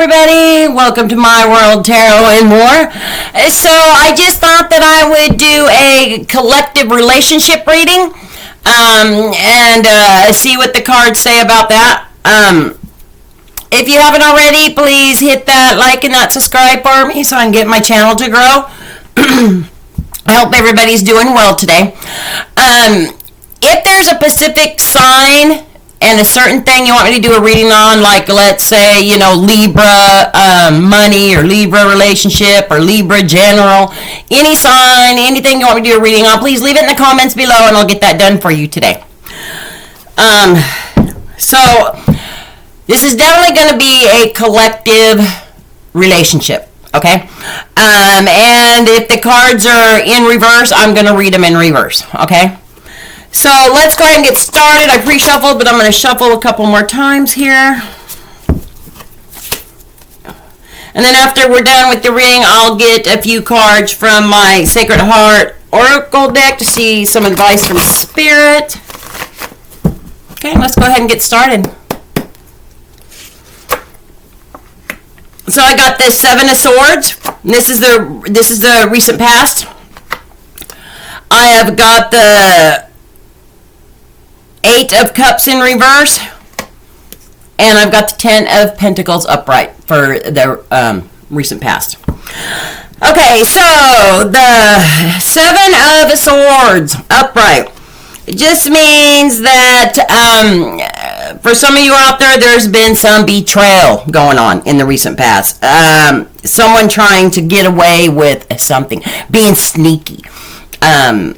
everybody. Welcome to My World Tarot and more. So I just thought that I would do a collective relationship reading and see what the cards say about that. If you haven't already, please hit that like and that subscribe for me so I can get my channel to grow. I hope everybody's doing well today. If there's a specific sign and a certain thing you want me to do a reading on, like let's say, Libra money or Libra relationship or Libra general, any sign, anything you want me to do a reading on, please leave it in the comments below and I'll get that done for you today. So this is definitely going to be a collective relationship, okay? And if the cards are in reverse, I'm going to read them in reverse, okay? So let's go ahead and get started. I pre-shuffled, but I'm going to shuffle a couple more times here. And then after we're done with the reading, I'll get a few cards from my Sacred Heart Oracle deck to see some advice from Spirit. Okay, let's go ahead and get started. So I got the Seven of Swords. This is the recent past. I have got the Eight of Cups in reverse, and I've got the Ten of Pentacles upright for the recent past. Okay, so the Seven of Swords upright, it just means that for some of you out there, there's been some betrayal going on in the recent past. Someone trying to get away with something, being sneaky. Now,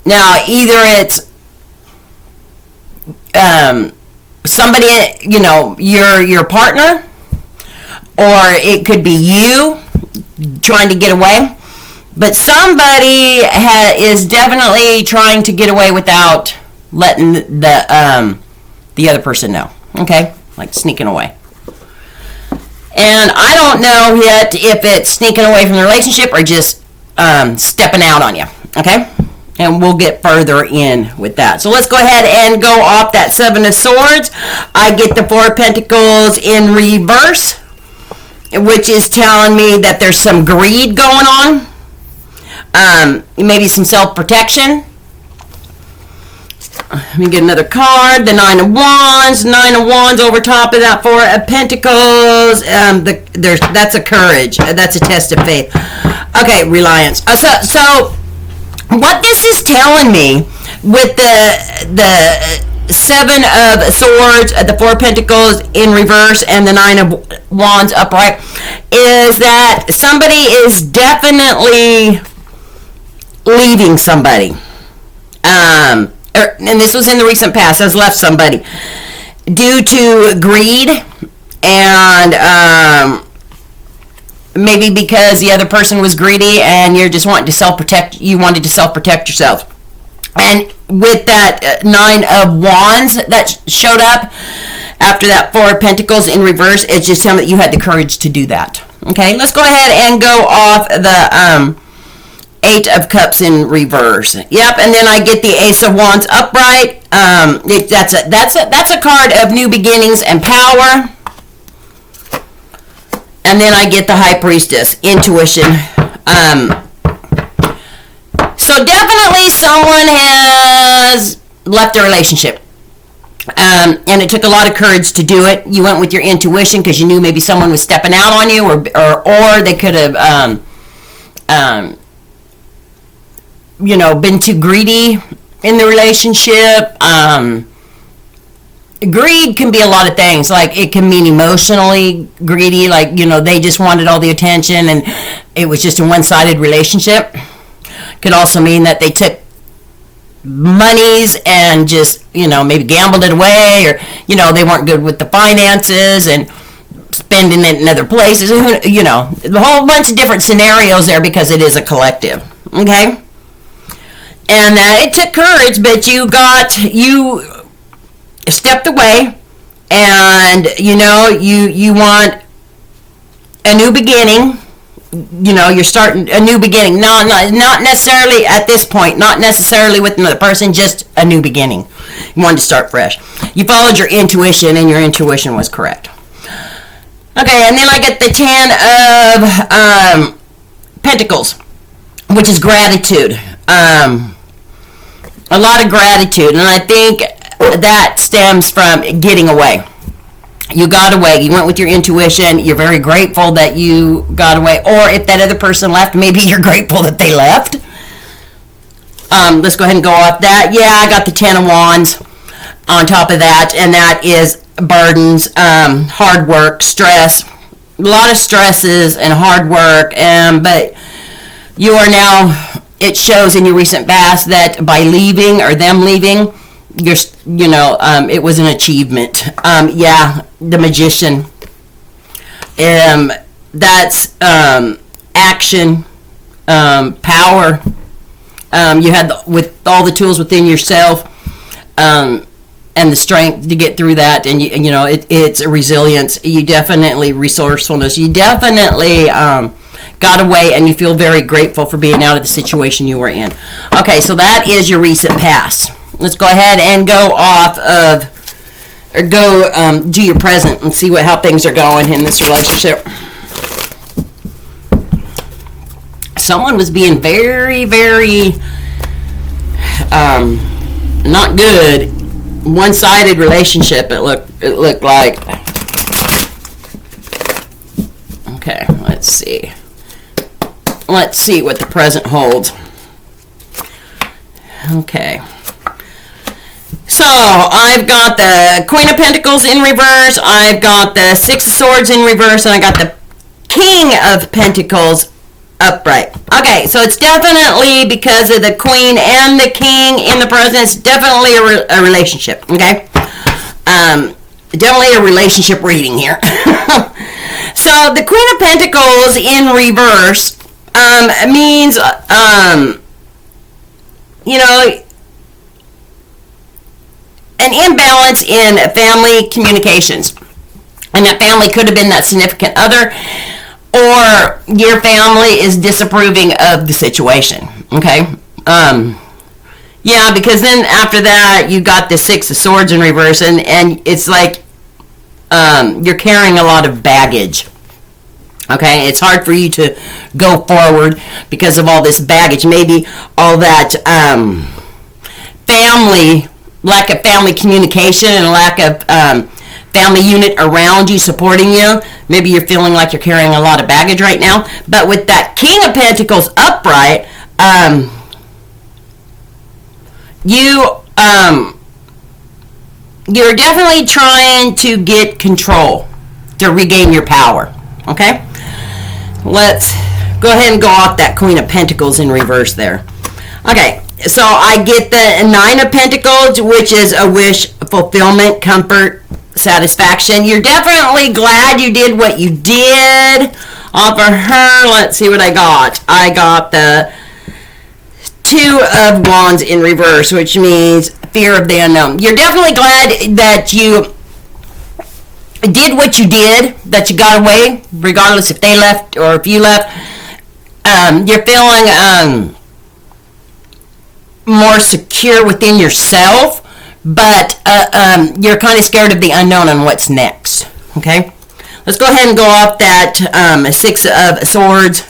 either it's somebody, your partner, or it could be you trying to get away. But somebody is definitely trying to get away without letting the other person know. Okay, like sneaking away. And I don't know yet if it's sneaking away from the relationship or just stepping out on you. Okay. And we'll get further in with that. So let's go ahead and go off that Seven of Swords. I get the Four of Pentacles in reverse, which is telling me that there's some greed going on. Maybe some self-protection. Let me get another card. The Nine of Wands. Nine of Wands over top of that Four of Pentacles. That's a courage. That's a test of faith. Okay, reliance. So what this is telling me with the Seven of Swords, the Four of Pentacles in reverse, and the Nine of Wands upright, is that somebody is definitely leaving somebody. And this was in the recent past, has left somebody due to greed and maybe because the other person was greedy and you're just wanting to self-protect. You wanted to self-protect yourself. And with that Nine of Wands that showed up after that Four of Pentacles in reverse, it's just telling that you had the courage to do that. Okay, let's go ahead and go off the Eight of Cups in reverse. Yep, and then I get the Ace of Wands upright. That's a card of new beginnings and power. And then I get the High Priestess, intuition. So definitely someone has left a relationship. And it took a lot of courage to do it. You went with your intuition because you knew maybe someone was stepping out on you, or they could have been too greedy in the relationship. Greed can be a lot of things. Like, it can mean emotionally greedy, like, they just wanted all the attention and it was just a one-sided relationship. Could also mean that they took monies and just, maybe gambled it away, or, they weren't good with the finances and spending it in other places. A whole bunch of different scenarios there because it is a collective. Okay? And it took courage, but you stepped away, and you want a new beginning. You're starting a new beginning, not necessarily at this point, not necessarily with another person, just a new beginning. You wanted to start fresh. You followed your intuition, and your intuition was correct. Okay, and then I get the 10 of Pentacles, which is gratitude. A lot of gratitude, and I think that stems from getting away. You got away. You went with your intuition. You're very grateful that you got away. Or if that other person left, maybe you're grateful that they left. Let's go ahead and go off that. Yeah, I got the 10 of Wands on top of that, and that is burdens, hard work, stress. A lot of stresses and hard work, but you are now, it shows in your recent past that by leaving or them leaving, it was an achievement. Yeah, the Magician. That's action, power. You had with all the tools within yourself, and the strength to get through that, and it's a resilience. You definitely resourcefulness. You definitely got away, and you feel very grateful for being out of the situation you were in. Okay, so that is your recent past. Let's go ahead and go off of, or go to your present and see how things are going in this relationship. Someone was being very, very not good. One-sided relationship. It looked like. Okay, let's see. Let's see what the present holds. Okay. So, I've got the Queen of Pentacles in reverse, I've got the Six of Swords in reverse, and I got the King of Pentacles upright. Okay, so it's definitely because of the Queen and the King in the present. It's definitely a relationship, okay? Definitely a relationship reading here. So, the Queen of Pentacles in reverse means, an imbalance in family communications. And that family could have been that significant other, or your family is disapproving of the situation. Okay? Yeah, because then after that, you got the Six of Swords in reverse, and it's like you're carrying a lot of baggage. Okay? It's hard for you to go forward because of all this baggage. Maybe all that lack of family communication and lack of family unit around you supporting you. Maybe you're feeling like you're carrying a lot of baggage right now. But with that King of Pentacles upright, you're definitely trying to get control, to regain your power. Okay? Let's go ahead and go off that Queen of Pentacles in reverse there. Okay. So I get the Nine of Pentacles, which is a wish, fulfillment, comfort, satisfaction. You're definitely glad you did what you did. Off of her, let's see what I got. I got the Two of Wands in reverse, which means fear of the unknown. You're definitely glad that you did what you did, that you got away, regardless if they left or if you left. You're feeling more secure within yourself, but you're kind of scared of the unknown and what's next. Okay, let's go ahead and go off that Six of Swords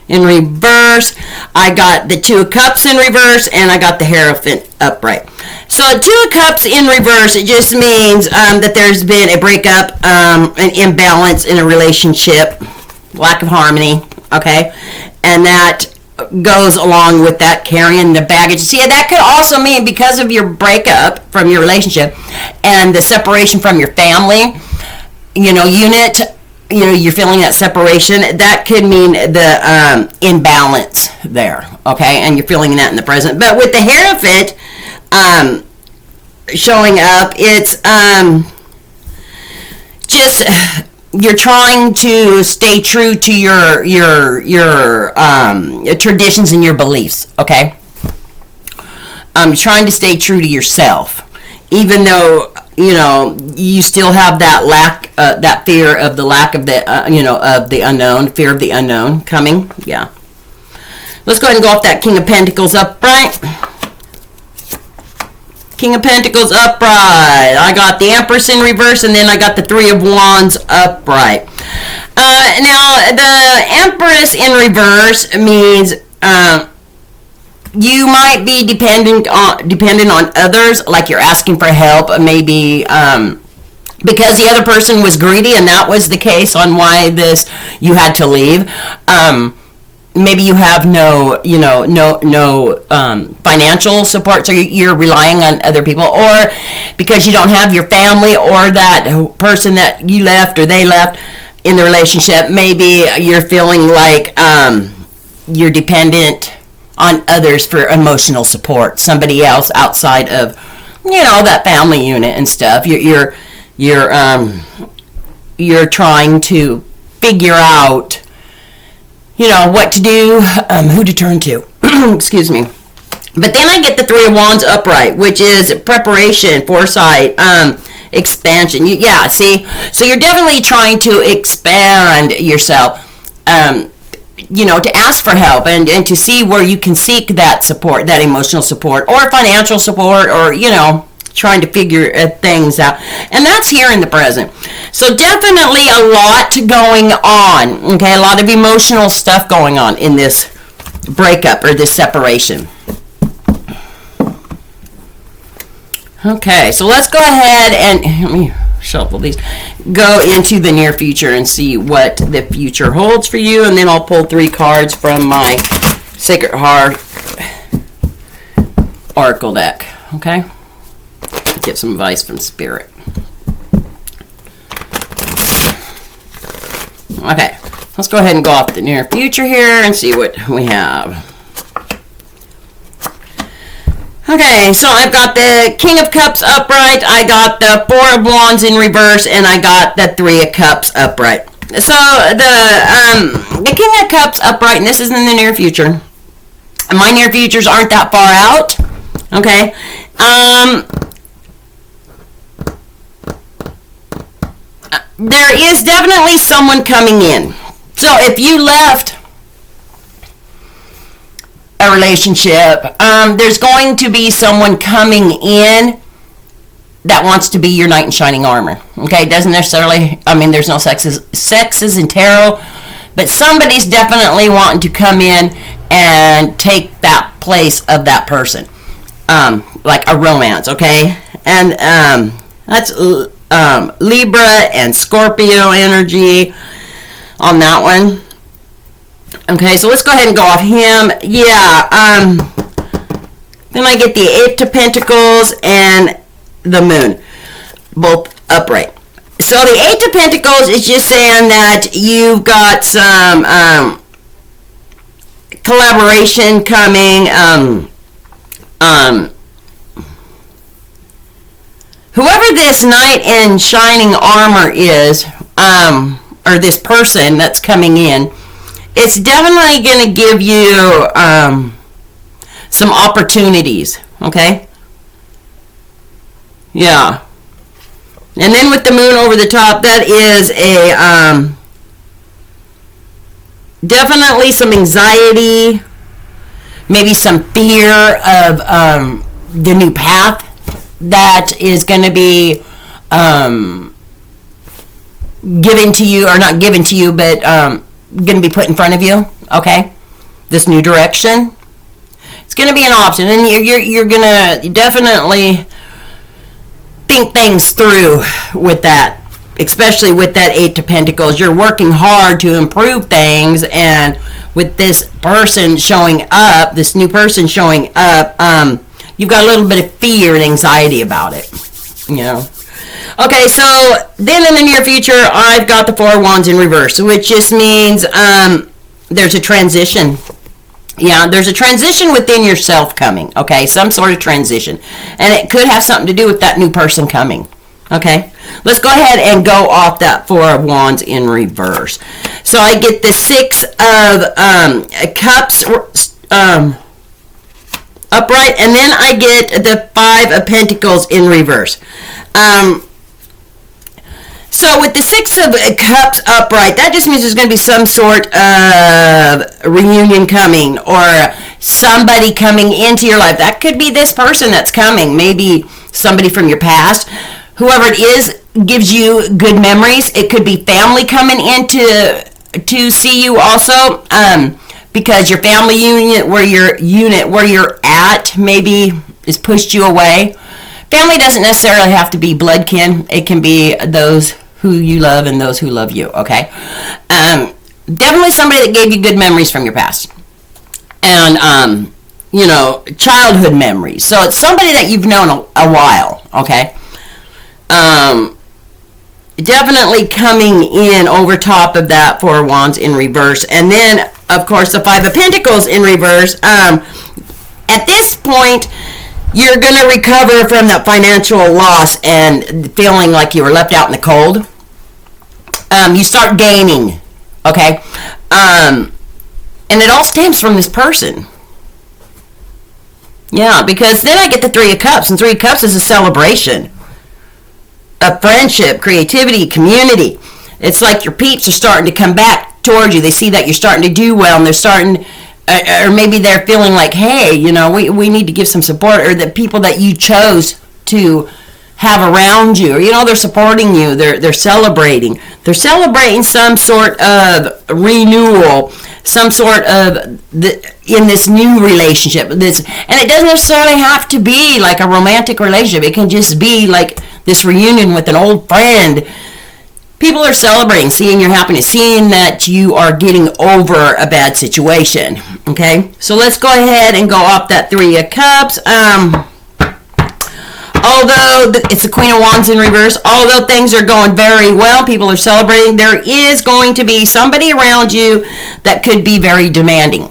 in reverse. I got the Two of Cups in reverse, and I got the Hierophant upright. So Two of Cups in reverse, it just means that there's been a breakup, an imbalance in a relationship, lack of harmony. Okay, and that goes along with that carrying the baggage. See, that could also mean because of your breakup from your relationship and the separation from your family, unit, you're feeling that separation. That could mean the imbalance there, okay? And you're feeling that in the present. But with the Hierophant showing up, it's just you're trying to stay true to your traditions and your beliefs, okay? Trying to stay true to yourself, even though you still have that that fear of the lack of the of the unknown, fear of the unknown coming. Yeah. Let's go ahead and go off that King of Pentacles upright. King of Pentacles upright. I got the Empress in reverse, and then I got the Three of Wands upright. Now, the Empress in reverse means you might be dependent on others, like you're asking for help, maybe because the other person was greedy, and that was the case on why you had to leave. Maybe you have no financial support, so you're relying on other people, or because you don't have your family or that person that you left or they left in the relationship. Maybe you're feeling like you're dependent on others for emotional support, somebody else outside of that family unit and stuff. You're trying to figure out what to do, who to turn to. Excuse me. But then I get the Three of Wands upright, which is preparation, foresight, expansion. See? So you're definitely trying to expand yourself, to ask for help and to see where you can seek that support, that emotional support, or financial support, or, trying to figure things out. And that's here in the present. So definitely a lot going on, okay? A lot of emotional stuff going on in this breakup or this separation. Okay, so let's go ahead and let me shuffle these. Go into the near future and see what the future holds for you, and then I'll pull 3 cards from my Sacred Heart Oracle deck, okay? Get some advice from Spirit. Okay, let's go ahead and go off the near future here and see what we have. Okay, so I've got the King of Cups upright, I got the Four of Wands in reverse, and I got the Three of Cups upright. So the King of Cups upright, and this is in the near future. My near futures aren't that far out. Okay. There is definitely someone coming in. So if you left a relationship, there's going to be someone coming in that wants to be your knight in shining armor. Okay, it doesn't necessarily, there's no sexes in tarot, but somebody's definitely wanting to come in and take that place of that person, like a romance. Okay, and that's Libra and Scorpio energy on that one. Okay, so let's go ahead and go off him. Then I get the Eight of Pentacles and the Moon, both upright. So the Eight of Pentacles is just saying that you've got some collaboration coming. Whoever this knight in shining armor is, or this person that's coming in, it's definitely going to give you some opportunities, okay? Yeah. And then with the moon over the top, that is a definitely some anxiety, maybe some fear of the new path that is going to be given to you, or not given to you, but going to be put in front of you, okay? This new direction. It's going to be an option, and you're going to definitely think things through with that, especially with that Eight of Pentacles. You're working hard to improve things, and with this person showing up, this new person showing up, you've got a little bit of fear and anxiety about it, Okay, so then in the near future, I've got the Four of Wands in reverse, which just means there's a transition. Yeah, there's a transition within yourself coming, okay? Some sort of transition. And it could have something to do with that new person coming, okay? Let's go ahead and go off that Four of Wands in reverse. So I get the Six of Cups upright, and then I get the Five of Pentacles in reverse. So with the Six of Cups upright, that just means there's going to be some sort of reunion coming, or somebody coming into your life. That could be this person that's coming, maybe somebody from your past. Whoever it is gives you good memories. It could be family coming in to see you also, because your family unit where you're at maybe is pushed you away. Family doesn't necessarily have to be blood kin. It can be those who you love and those who love you, okay? Definitely somebody that gave you good memories from your past. And, childhood memories. So it's somebody that you've known a while, okay? Definitely coming in over top of that Four of Wands in reverse. And then, of course, the Five of Pentacles in reverse. At this point, you're going to recover from that financial loss and feeling like you were left out in the cold. You start gaining, okay? And it all stems from this person. Yeah, because then I get the Three of Cups, and Three of Cups is a celebration of friendship, creativity, community. It's like your peeps are starting to come back towards you. They see that you're starting to do well, and they're starting, or maybe they're feeling like, hey, we need to give some support, or the people that you chose to have around you, or, they're supporting you, they're celebrating. They're celebrating some sort of renewal, some sort of in this new relationship. And it doesn't necessarily have to be like a romantic relationship. It can just be like this reunion with an old friend. People are celebrating, seeing your happiness, seeing that you are getting over a bad situation. Okay, so let's go ahead and go up that Three of Cups. Although it's the Queen of Wands in reverse, although things are going very well, people are celebrating, there is going to be somebody around you that could be very demanding.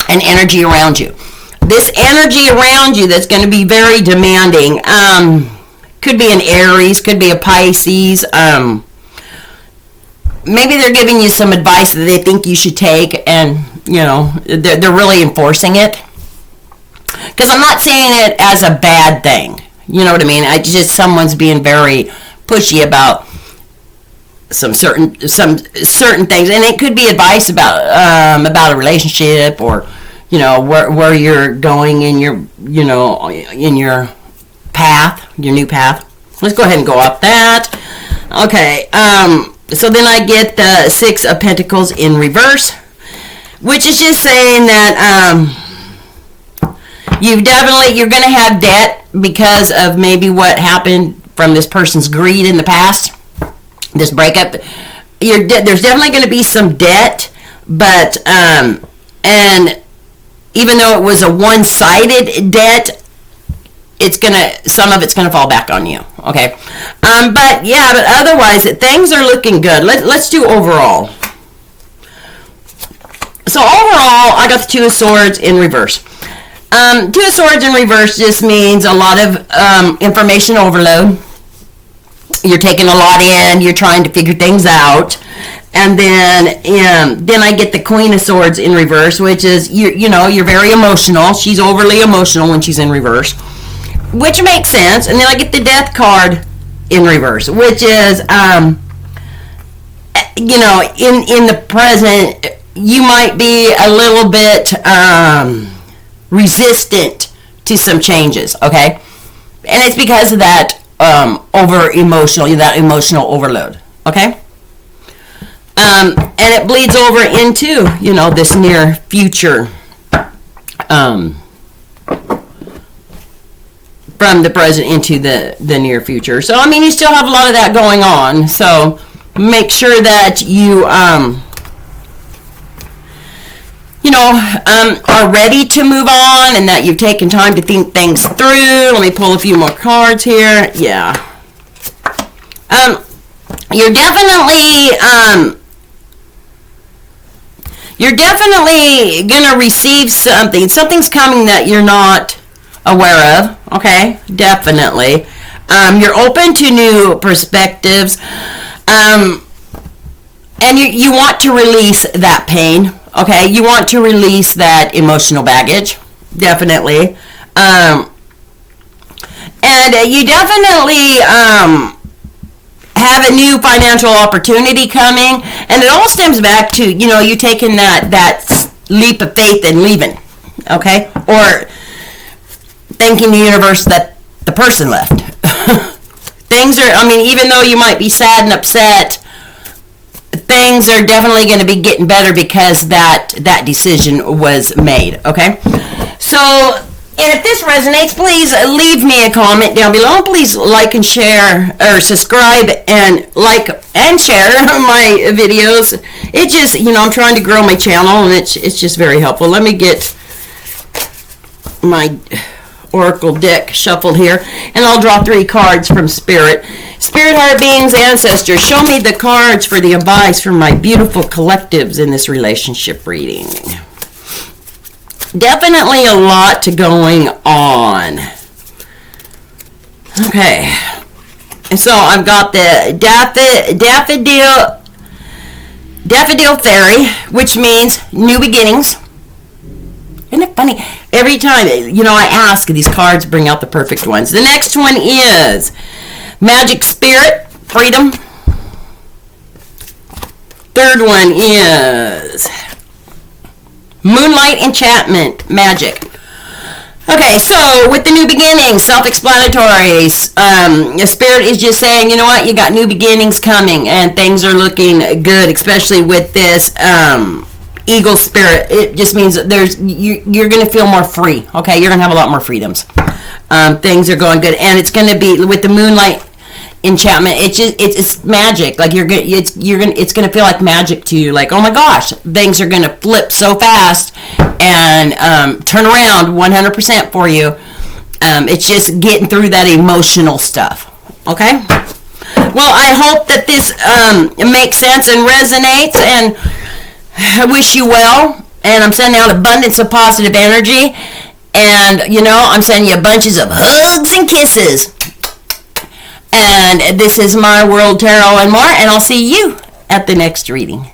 An energy around you. This energy around you that's going to be very demanding, could be an Aries, could be a Pisces. Maybe they're giving you some advice that they think you should take, and, they're really enforcing it. Because I'm not saying it as a bad thing. You know what I mean? Someone's being very pushy about some certain things, and it could be advice about a relationship, or where you're going in your in your path, your new path. Let's go ahead and go up that. Okay. So then I get the Six of Pentacles in reverse, which is just saying that you're going to have debt because of maybe what happened from this person's greed in the past, this breakup. There's definitely going to be some debt, but and even though it was a one-sided debt, some of it's gonna fall back on you. Okay, but otherwise things are looking good. Let's do overall. So overall, I got the Two of Swords in reverse. Two of Swords in reverse just means a lot of information overload. You're taking a lot in. You're trying to figure things out. And then I get the Queen of Swords in reverse, which is, you're very emotional. She's overly emotional when she's in reverse, which makes sense. And then I get the Death card in reverse, which is, in the present, you might be a little bit resistant to some changes, okay? And it's because of that that emotional overload, okay? And it bleeds over into, this near future, from the present into the near future. So, you still have a lot of that going on. So, make sure that you, are ready to move on, and that you've taken time to think things through. Let me pull a few more cards here. Yeah. You're definitely gonna receive something. Something's coming that you're not aware of. Okay, definitely. You're open to new perspectives, and you want to release that pain. Okay, you want to release that emotional baggage, definitely. And you definitely have a new financial opportunity coming, and it all stems back to, you taking that leap of faith and leaving. okay? Or thanking the universe that the person left. Things are, I mean, even though you might be sad and upset, things are definitely going to be getting better because that decision was made, okay? So, and if this resonates, please leave me a comment down below. Please like and share, or subscribe and like and share my videos. It just, you know, I'm trying to grow my channel, and it's just very helpful. Let me get my oracle deck shuffled here, and I'll draw 3 cards from Spirit. Spirit, heart beings, ancestors, show me the cards for the advice for my beautiful collectives in this relationship reading. Definitely a lot going on. Okay. And so I've got the daffodil fairy, which means new beginnings. Isn't it funny? Every time, you know, I ask, these cards bring out the perfect ones. The next one is magic spirit, freedom. Third one is moonlight enchantment, magic. Okay, so with the new beginnings, self-explanatory. Spirit is just saying, you know what, you got new beginnings coming, and things are looking good, especially with this eagle spirit. It just means that you're going to feel more free. Okay, you're going to have a lot more freedoms. Things are going good, and it's going to be with the moonlight enchantment. It's magic. Like it's going to feel like magic to you. Like, oh my gosh, things are going to flip so fast and turn around 100% for you. It's just getting through that emotional stuff. Okay. Well, I hope that this makes sense and resonates, and I wish you well, and I'm sending out abundance of positive energy, and, you know, I'm sending you bunches of hugs and kisses. And this is My World Tarot and more, and I'll see you at the next reading.